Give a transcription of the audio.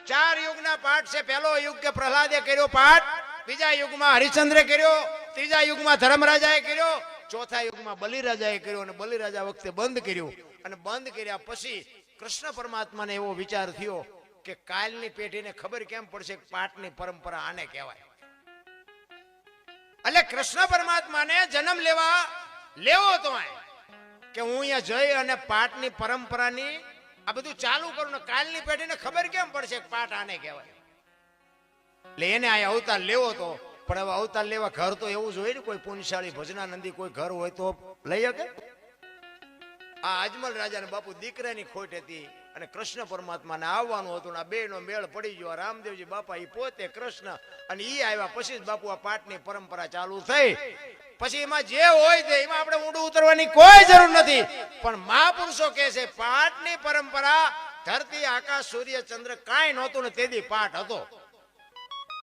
4 યુગના પાઠ છે. પહેલો યુગ કે પ્રહલાદે કર્યો પાઠ, બીજા યુગમાં હરિશ્ચંદ્રે કર્યો, ત્રીજા યુગમાં ધર્મરાજાએ કર્યો, ચોથા યુગમાં બલિરાજાએ કર્યો અને બલિરાજા વખતે બંધ કર્યું. અને બંધ કર્યા પછી કૃષ્ણ પરમાત્માને એવો વિચાર થયો કે કાલની પેઢીને ખબર કેમ પડશે કે પાઠની પરંપરા આને કહેવાય. એટલે કૃષ્ણ પરમાત્માને જન્મ લેવો તો કે હું અહીંયા જઈ અને પાઠની પરંપરાની આ બધું ચાલુ કરું ને કાલની પેઢીને ખબર કેમ પડશે કે પાઠ આને કહેવાય. એટલે એને આ અવતાર લેવો તો, પણ હવે અવતાર લેવા ઘર તો એવું જ હોય ને, કોઈ પુણ્યશાળી ભજનાનંદી કોઈ ઘર હોય તો લઈ શકે. આ અજમલ રાજાને બાપુ દીકરાની ખોટ હતી અને કૃષ્ણ પરમાત્માને આવવાનું હતું ને આ બેનો મેળ પડી ગયો. રામદેવજી બાપા એ પોતે કૃષ્ણ અને ઈ આવ્યા પછી જ બાપુ આ પાઠની પરંપરા ચાલુ થઈ. પછી એમાં જે હોય તે એમાં આપણે ઊંડું ઉતરવાની કોઈ જરૂર નથી. પણ મહાપુરુષો કહે છે પાઠની પરંપરા ધરતી આકાશ સૂર્ય ચંદ્ર કાંઈ નહોતું ને તેથી પાઠ હતો.